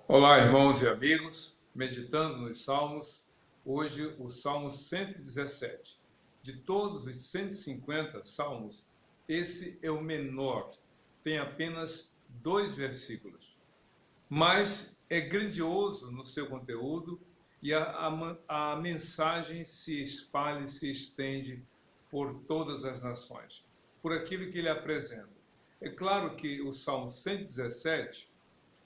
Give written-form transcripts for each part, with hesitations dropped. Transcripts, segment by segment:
Olá, irmãos e amigos, meditando nos Salmos, hoje o Salmo 117. De todos os 150 salmos, esse é o menor, tem apenas 2 versículos, mas é grandioso no seu conteúdo e a mensagem se espalha e se estende por todas as nações, por aquilo que ele apresenta. É claro que o Salmo 117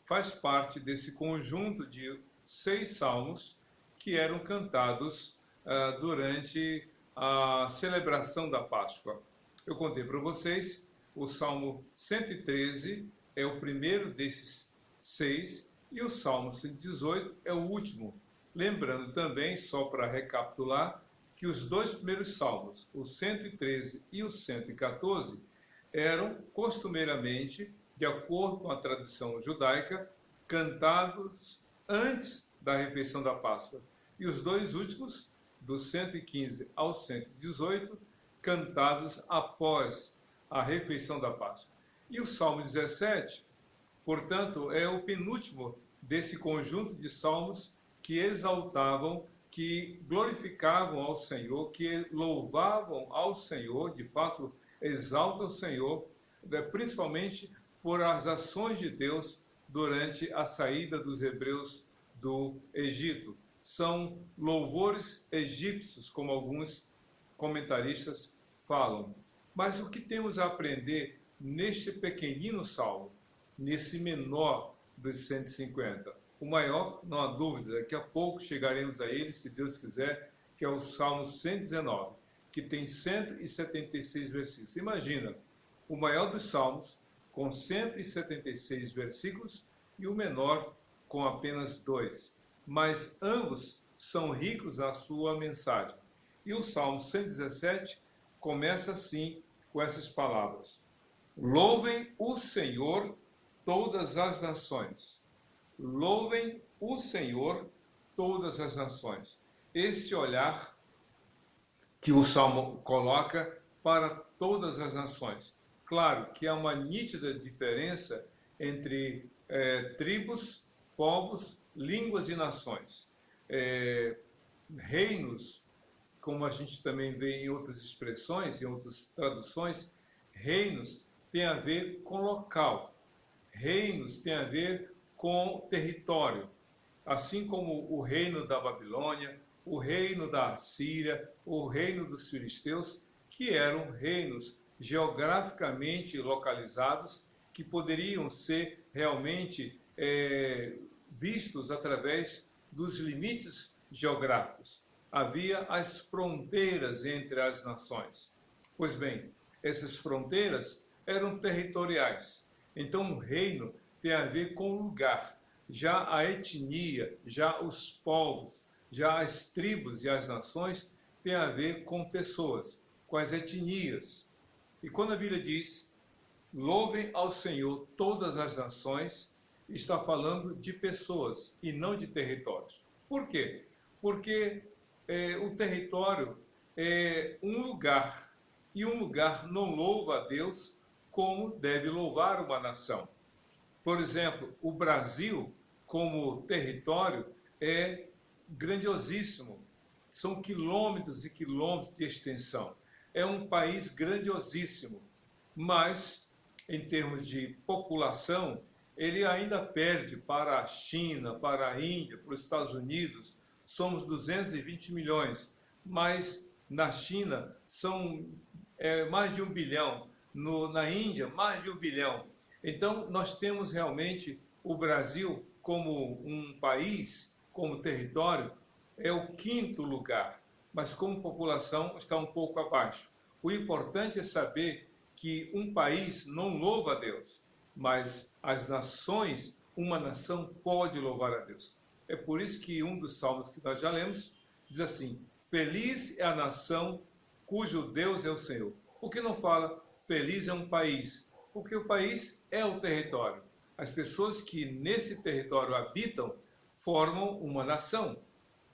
faz parte desse conjunto de 6 salmos que eram cantados durante a celebração da Páscoa. Eu contei para vocês, o Salmo 113 é o primeiro desses 6 e o Salmo 118 é o último. Lembrando também, só para recapitular, que os 2 primeiros salmos, o 113 e o 114, eram costumeiramente, de acordo com a tradição judaica, cantados antes da refeição da Páscoa. E os 2 últimos, do 115 ao 118, cantados após a refeição da Páscoa. E o Salmo 17, portanto, é o penúltimo desse conjunto de salmos que exaltavam, que glorificavam ao Senhor, que louvavam ao Senhor, de fato, exaltam o Senhor, principalmente por as ações de Deus durante a saída dos hebreus do Egito. São louvores egípcios, como alguns comentaristas falam. Mas o que temos a aprender neste pequenino salmo, nesse menor dos 150? O maior, não há dúvida, daqui a pouco chegaremos a ele, se Deus quiser, que é o Salmo 119, que tem 176 versículos. Imagina, o maior dos salmos, com 176 versículos, e o menor, com apenas 2. Mas ambos são ricos na sua mensagem. E o Salmo 117 começa assim, com essas palavras: Louvem o Senhor todas as nações. Louvem o Senhor todas as nações. Esse olhar que o Salmo coloca para todas as nações. Claro que há uma nítida diferença entre tribos, povos, línguas e nações. Reinos, como a gente também vê em outras expressões, em outras traduções, reinos tem a ver com local. Reinos tem a ver com território. Assim como o reino da Babilônia, o reino da Assíria, o reino dos filisteus, que eram reinos geograficamente localizados, que poderiam ser realmente vistos através dos limites geográficos. Havia as fronteiras entre as nações. Pois bem, essas fronteiras eram territoriais. Então, o reino tem a ver com o lugar. Já a etnia, já os povos, já as tribos e as nações têm a ver com pessoas, com as etnias. E quando a Bíblia diz, louvem ao Senhor todas as nações, está falando de pessoas e não de territórios. Por quê? Porque o território é um lugar, e um lugar não louva a Deus como deve louvar uma nação. Por exemplo, o Brasil, como território, é grandiosíssimo. São quilômetros e quilômetros de extensão. É um país grandiosíssimo, mas, em termos de população, ele ainda perde para a China, para a Índia, para os Estados Unidos. Somos 220 milhões, mas na China são mais de 1 bilhão, na Índia mais de 1 bilhão. Então, nós temos realmente o Brasil como um país, como território, é o 5º lugar, mas como população está um pouco abaixo. O importante é saber que um país não louva a Deus, mas as nações, uma nação pode louvar a Deus. É por isso que um dos salmos que nós já lemos diz assim: feliz é a nação cujo Deus é o Senhor. Por que não fala feliz é um país? Porque o país é o território. As pessoas que nesse território habitam formam uma nação.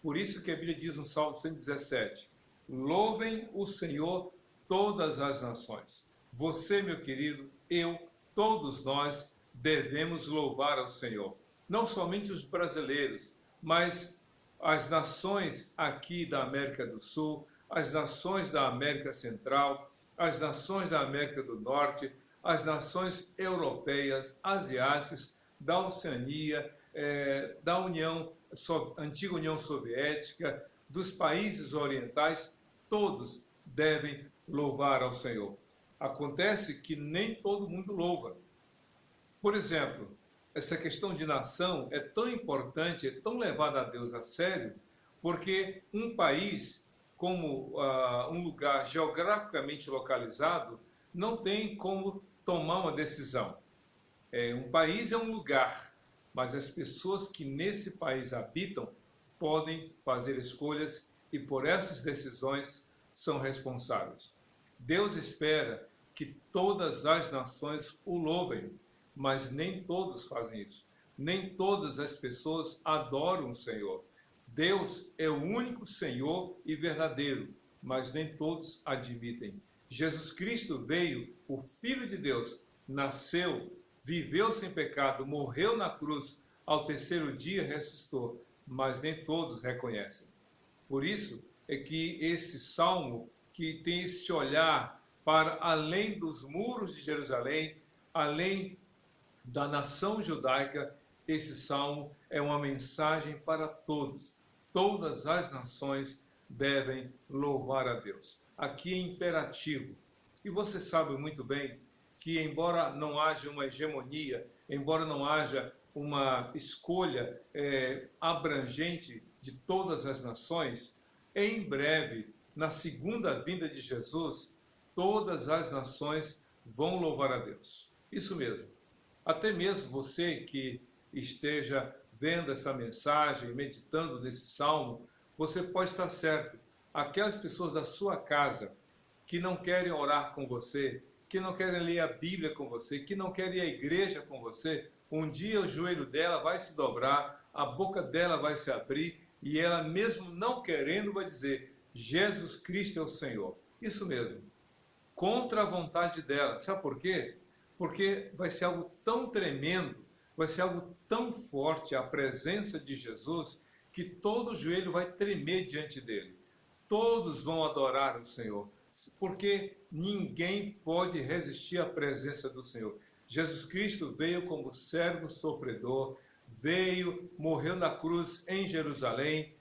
Por isso que a Bíblia diz no Salmo 117, louvem o Senhor todas as nações. Você, meu querido, eu, todos nós devemos louvar ao Senhor. não somente os brasileiros, mas as nações aqui da América do Sul, as nações da América Central, as nações da América do Norte, as nações europeias, asiáticas, da Oceania, da antiga União Soviética, dos países orientais, todos devem louvar ao Senhor. Acontece que nem todo mundo louva. Por exemplo, essa questão de nação é tão importante, é tão levada a Deus a sério, porque um país, como um lugar geograficamente localizado, não tem como tomar uma decisão. Um país é um lugar, mas as pessoas que nesse país habitam podem fazer escolhas e por essas decisões são responsáveis. Deus espera que todas as nações o louvem, mas nem todos fazem isso. Nem todas as pessoas adoram o Senhor. Deus é o único Senhor e verdadeiro, mas nem todos admitem. Jesus Cristo veio, o Filho de Deus, nasceu, viveu sem pecado, morreu na cruz, ao terceiro dia ressuscitou, mas nem todos reconhecem. Por isso é que esse salmo, que tem esse olhar para além dos muros de Jerusalém, além da nação judaica, esse salmo é uma mensagem para todos. Todas as nações devem louvar a Deus. Aqui é imperativo. E você sabe muito bem que, embora não haja uma hegemonia, embora não haja uma escolha abrangente de todas as nações, em breve, na segunda vinda de Jesus, todas as nações vão louvar a Deus. Isso mesmo. Até mesmo você que esteja vendo essa mensagem, meditando nesse salmo, você pode estar certo. Aquelas pessoas da sua casa que não querem orar com você, que não querem ler a Bíblia com você, que não querem ir à igreja com você, um dia o joelho dela vai se dobrar, a boca dela vai se abrir e ela, mesmo não querendo, vai dizer: Jesus Cristo é o Senhor. Isso mesmo. Contra a vontade dela. Sabe por quê? Porque vai ser algo tão tremendo, vai ser algo tão forte a presença de Jesus, que todo joelho vai tremer diante dele. Todos vão adorar o Senhor, porque ninguém pode resistir à presença do Senhor. Jesus Cristo veio como servo sofredor, veio, morreu na cruz em Jerusalém.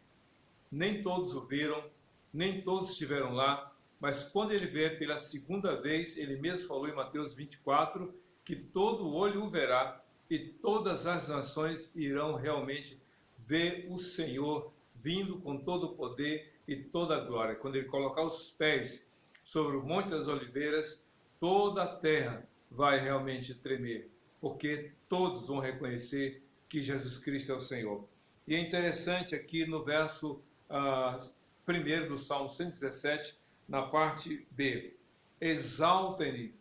Nem todos o viram, nem todos estiveram lá, mas quando ele vier pela segunda vez, ele mesmo falou em Mateus 24, que todo olho o verá e todas as nações irão realmente ver o Senhor vindo com todo o poder e toda a glória. Quando ele colocar os pés sobre o Monte das Oliveiras, toda a terra vai realmente tremer, porque todos vão reconhecer que Jesus Cristo é o Senhor. E é interessante aqui no verso 1 do Salmo 117, na parte B: exaltem-no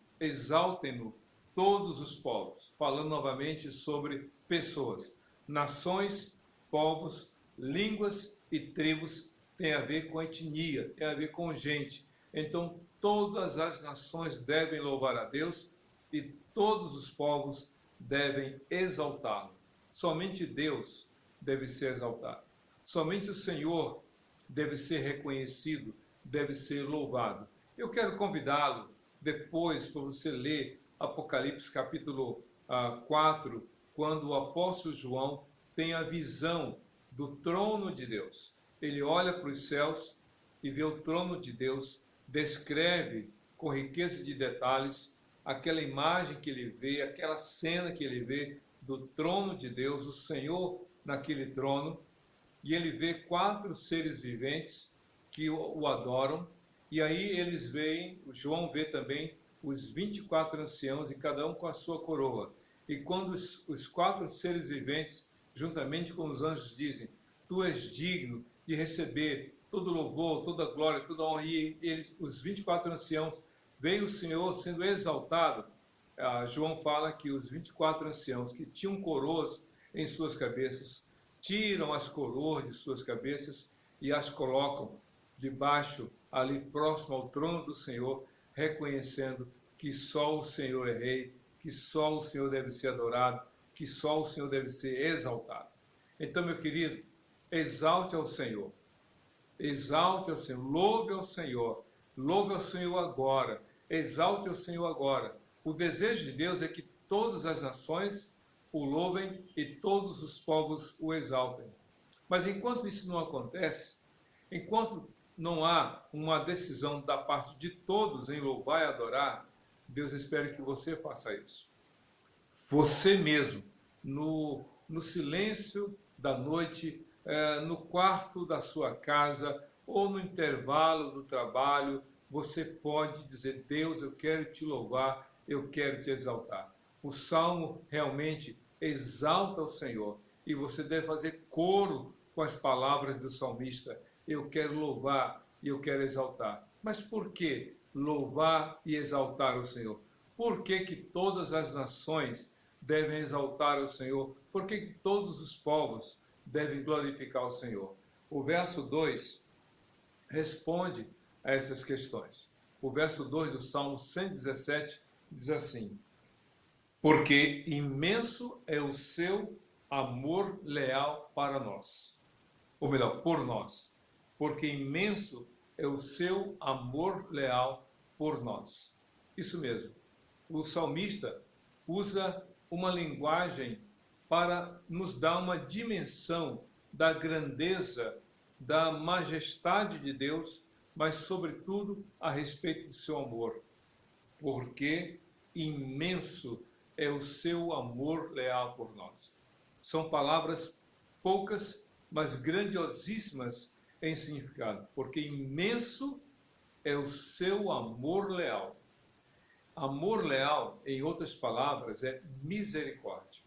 todos os povos, falando novamente sobre pessoas, nações, povos, línguas e tribos. Tem a ver com etnia, tem a ver com gente. Então, todas as nações devem louvar a Deus e todos os povos devem exaltá-lo. Somente Deus deve ser exaltado. Somente o Senhor deve ser reconhecido, deve ser louvado. Eu quero convidá-lo depois para você ler Apocalipse capítulo 4, quando o apóstolo João tem a visão do trono de Deus. Ele olha para os céus e vê o trono de Deus, descreve com riqueza de detalhes aquela imagem que ele vê, aquela cena que ele vê do trono de Deus, o Senhor naquele trono, e ele vê 4 seres viventes que o adoram, e aí eles veem, o João vê também os 24 anciãos, e cada um com a sua coroa. E quando os 4 seres viventes, juntamente com os anjos, dizem: tu és digno de receber todo louvor, toda glória, toda honra, e eles, os 24 anciãos, veem o Senhor sendo exaltado. João fala que os 24 anciãos que tinham coroas em suas cabeças, tiram as coroas de suas cabeças e as colocam debaixo, ali próximo ao trono do Senhor, reconhecendo que só o Senhor é rei, que só o Senhor deve ser adorado, que só o Senhor deve ser exaltado. Então, meu querido, exalte ao Senhor. Exalte ao Senhor, louve ao Senhor agora, exalte ao Senhor agora. O desejo de Deus é que todas as nações o louvem e todos os povos o exaltem. Mas enquanto isso não acontece, enquanto não há uma decisão da parte de todos em louvar e adorar, Deus espera que você faça isso. Você mesmo, no silêncio da noite, no quarto da sua casa ou no intervalo do trabalho, você pode dizer: Deus, eu quero te louvar, eu quero te exaltar. O salmo realmente exalta o Senhor e você deve fazer coro com as palavras do salmista: eu quero louvar e eu quero exaltar. Mas por que louvar e exaltar o Senhor? Por que todas as nações devem exaltar o Senhor? Por que todos os povos devem glorificar o Senhor? O verso 2 responde a essas questões. O verso 2 do Salmo 117 diz assim: porque imenso é o seu amor leal para nós. Ou melhor, por nós. Porque imenso é o seu amor leal por nós. Isso mesmo. O salmista usa uma linguagem para nos dar uma dimensão da grandeza, da majestade de Deus, mas, sobretudo, a respeito de seu amor. Porque imenso é o seu amor leal por nós. São palavras poucas, mas grandiosíssimas em significado. Porque imenso é o seu amor leal. Amor leal, em outras palavras, é misericórdia.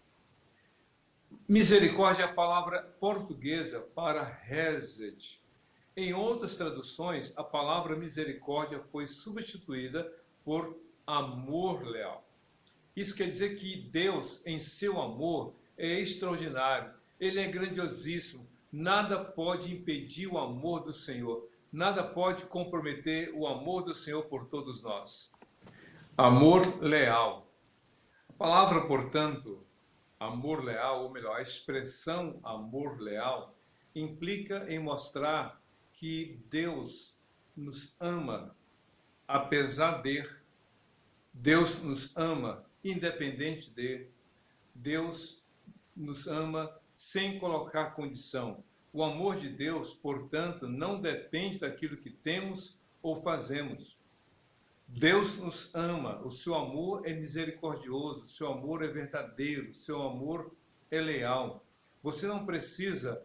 Misericórdia é a palavra portuguesa para hesed. Em outras traduções, a palavra misericórdia foi substituída por amor leal. Isso quer dizer que Deus, em seu amor, é extraordinário. Ele é grandiosíssimo. Nada pode impedir o amor do Senhor. Nada pode comprometer o amor do Senhor por todos nós. Amor leal. A palavra, portanto, amor leal, ou melhor, a expressão amor leal, implica em mostrar que Deus nos ama apesar de, Deus nos ama independente de, Deus nos ama sem colocar condição. O amor de Deus, portanto, não depende daquilo que temos ou fazemos. Deus nos ama, o seu amor é misericordioso, o seu amor é verdadeiro, o seu amor é leal. Você não precisa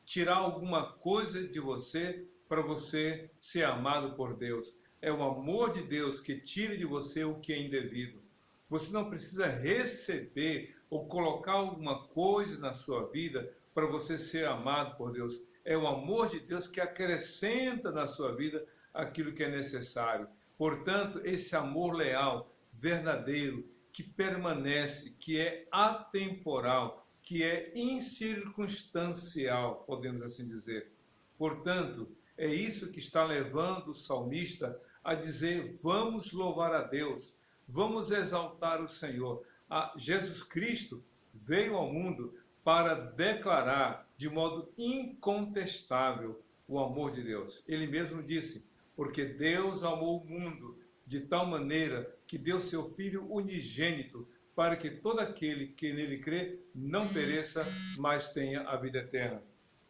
tirar alguma coisa de você para você ser amado por Deus. É o amor de Deus que tira de você o que é indevido. Você não precisa receber ou colocar alguma coisa na sua vida para você ser amado por Deus. É o amor de Deus que acrescenta na sua vida aquilo que é necessário. Portanto, esse amor leal, verdadeiro, que permanece, que é atemporal, que é incircunstancial, podemos assim dizer. Portanto, é isso que está levando o salmista a dizer: vamos louvar a Deus, vamos exaltar o Senhor. Jesus Cristo veio ao mundo para declarar de modo incontestável o amor de Deus. Ele mesmo disse: porque Deus amou o mundo de tal maneira que deu seu Filho unigênito, para que todo aquele que nele crê não pereça, mas tenha a vida eterna.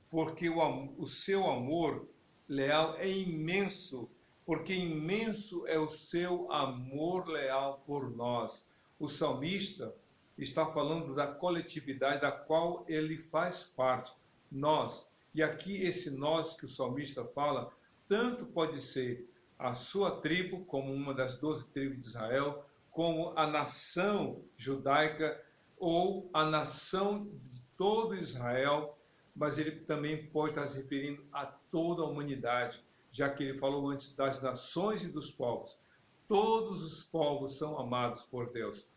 Porque o seu amor leal é imenso, porque imenso é o seu amor leal por nós. O salmista está falando da coletividade da qual ele faz parte, nós. E aqui esse nós que o salmista fala, tanto pode ser a sua tribo, como uma das 12 tribos de Israel, como a nação judaica ou a nação de todo Israel, mas ele também pode estar se referindo a toda a humanidade, já que ele falou antes das nações e dos povos. Todos os povos são amados por Deus.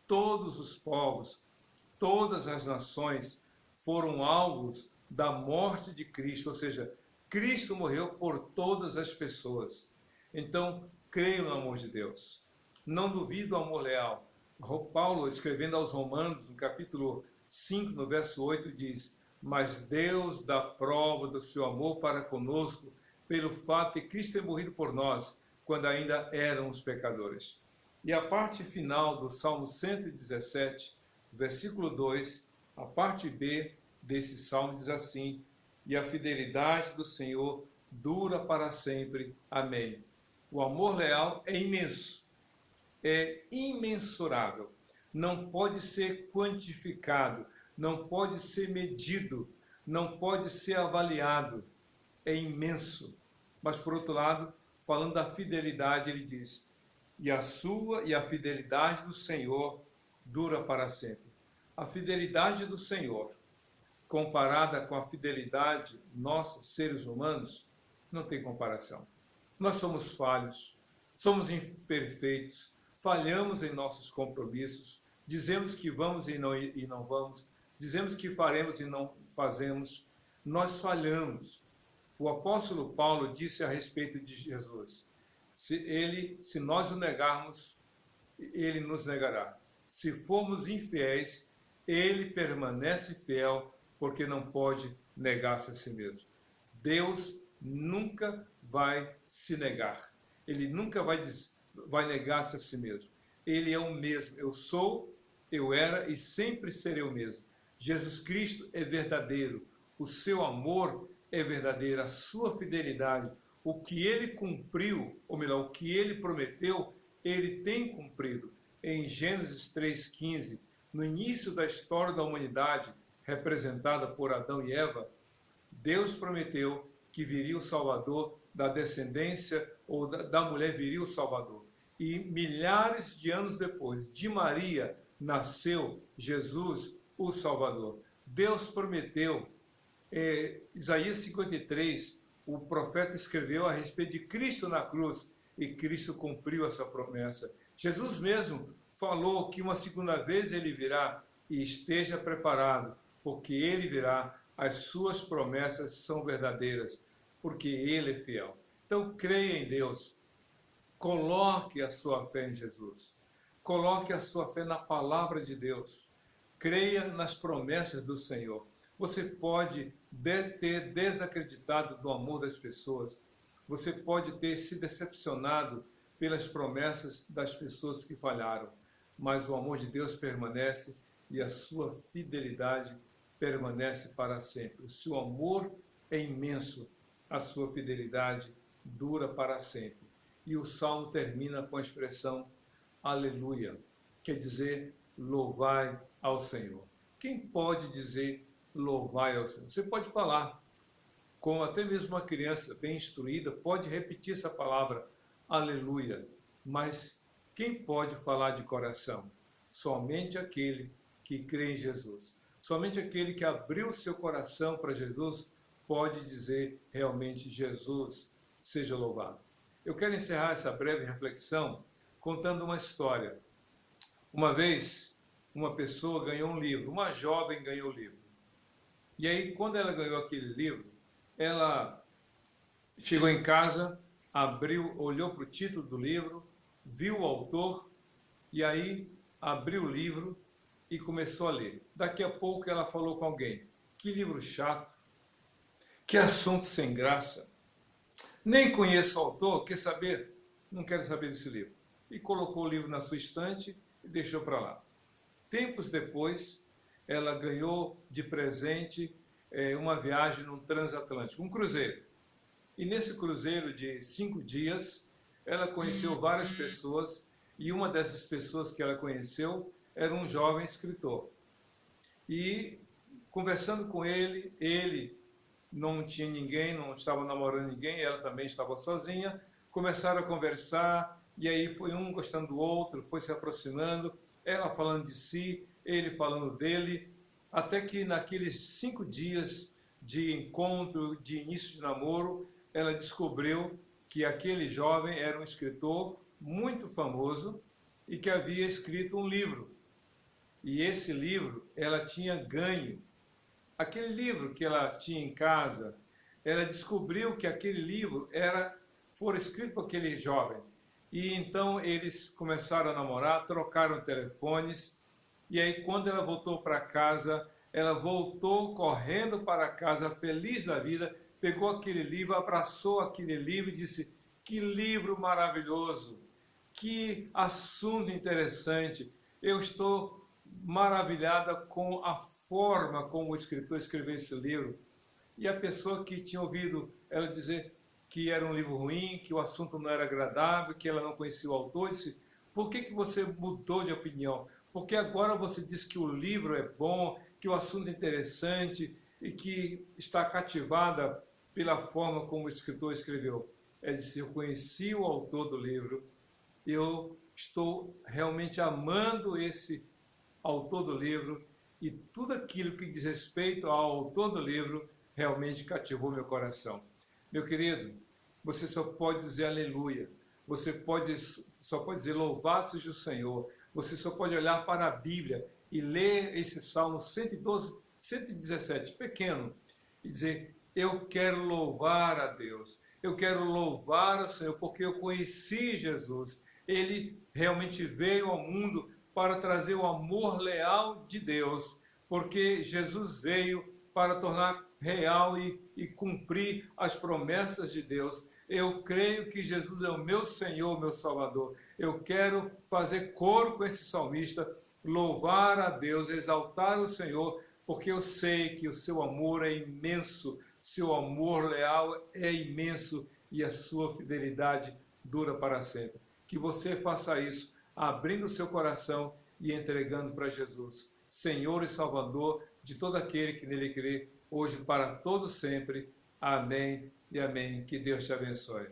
Todos os povos, todas as nações foram alvos da morte de Cristo, ou seja, Cristo morreu por todas as pessoas. Então, creio no amor de Deus. Não duvido do amor leal. Paulo, escrevendo aos Romanos, no capítulo 5, no verso 8, diz: mas Deus dá prova do seu amor para conosco, pelo fato de Cristo ter morrido por nós, quando ainda éramos pecadores. E a parte final do Salmo 117, versículo 2, a parte B desse salmo diz assim: e a fidelidade do Senhor dura para sempre. Amém. O amor leal é imenso, é imensurável, não pode ser quantificado, não pode ser medido, não pode ser avaliado, é imenso. Mas, por outro lado, falando da fidelidade, ele diz: e a fidelidade do Senhor dura para sempre. A fidelidade do Senhor, comparada com a fidelidade nossa, seres humanos, não tem comparação. Nós somos falhos, somos imperfeitos, falhamos em nossos compromissos, dizemos que vamos e não vamos, dizemos que faremos e não fazemos, nós falhamos. O apóstolo Paulo disse a respeito de Jesus: se nós o negarmos, ele nos negará. Se formos infiéis, ele permanece fiel, porque não pode negar-se a si mesmo. Deus nunca vai se negar. Ele nunca vai negar-se a si mesmo. Ele é o mesmo. Eu sou, eu era e sempre serei o mesmo. Jesus Cristo é verdadeiro. O seu amor é verdadeiro. A sua fidelidade, o que ele cumpriu, ou melhor, o que ele prometeu, ele tem cumprido. Em Gênesis 3,15, no início da história da humanidade, representada por Adão e Eva, Deus prometeu que viria o Salvador, da descendência ou da mulher viria o Salvador. E milhares de anos depois, de Maria, nasceu Jesus, o Salvador. Deus prometeu, Isaías 53, o profeta escreveu a respeito de Cristo na cruz, e Cristo cumpriu essa promessa. Jesus mesmo falou que uma segunda vez ele virá, e esteja preparado, porque ele virá, as suas promessas são verdadeiras, porque ele é fiel. Então creia em Deus, coloque a sua fé em Jesus, coloque a sua fé na palavra de Deus, creia nas promessas do Senhor. Você pode ter desacreditado do amor das pessoas, você pode ter se decepcionado pelas promessas das pessoas que falharam, mas o amor de Deus permanece e a sua fidelidade permanece para sempre. O seu amor é imenso, a sua fidelidade dura para sempre. E o salmo termina com a expressão aleluia, quer dizer louvai ao Senhor. Quem pode dizer louvai ao Senhor? Você pode falar, como até mesmo uma criança bem instruída pode repetir essa palavra aleluia, mas quem pode falar de coração? Somente aquele que crê em Jesus. Somente aquele que abriu seu coração para Jesus pode dizer realmente Jesus seja louvado. Eu quero encerrar essa breve reflexão contando uma história. Uma vez, uma pessoa ganhou um livro, uma jovem ganhou o livro. E aí, quando ela ganhou aquele livro, ela chegou em casa, abriu, olhou para o título do livro, viu o autor, e aí abriu o livro e começou a ler. Daqui a pouco ela falou com alguém: que livro chato, que assunto sem graça, nem conheço o autor, quer saber? Não quero saber desse livro. E colocou o livro na sua estante e deixou para lá. Tempos depois, ela ganhou de presente uma viagem num transatlântico, um cruzeiro. E nesse cruzeiro de 5 dias, ela conheceu várias pessoas, e uma dessas pessoas que ela conheceu era um jovem escritor. E conversando com ele, ele não tinha ninguém, não estava namorando ninguém, ela também estava sozinha, começaram a conversar, e aí foi um gostando do outro, foi se aproximando, ela falando de si, ele falando dele, até que naqueles 5 dias de encontro, de início de namoro, ela descobriu que aquele jovem era um escritor muito famoso e que havia escrito um livro. E esse livro ela tinha ganho. Aquele livro que ela tinha em casa, ela descobriu que aquele livro fora escrito por aquele jovem. E então eles começaram a namorar, trocaram telefones. E aí, quando ela voltou para casa, ela voltou correndo para casa, feliz da vida, pegou aquele livro, abraçou aquele livro e disse: que livro maravilhoso, que assunto interessante. Eu estou maravilhada com a forma como o escritor escreveu esse livro. E a pessoa que tinha ouvido ela dizer que era um livro ruim, que o assunto não era agradável, que ela não conhecia o autor, disse: por que você mudou de opinião? Porque agora você diz que o livro é bom, que o assunto é interessante e que está cativada pela forma como o escritor escreveu. Ela disse: eu conheci o autor do livro, eu estou realmente amando esse autor do livro e tudo aquilo que diz respeito ao autor do livro realmente cativou meu coração. Meu querido, você só pode dizer aleluia, só pode dizer louvado seja o Senhor, você só pode olhar para a Bíblia e ler esse Salmo 112, 117, pequeno, e dizer: eu quero louvar a Deus, eu quero louvar o Senhor, porque eu conheci Jesus, ele realmente veio ao mundo para trazer o amor leal de Deus, porque Jesus veio para tornar real e cumprir as promessas de Deus. Eu creio que Jesus é o meu Senhor, meu Salvador. Eu quero fazer coro com esse salmista, louvar a Deus, exaltar o Senhor, porque eu sei que o seu amor é imenso, seu amor leal é imenso e a sua fidelidade dura para sempre. Que você faça isso, abrindo o seu coração e entregando para Jesus, Senhor e Salvador de todo aquele que nele crê, hoje para todo sempre. Amém e amém. Que Deus te abençoe.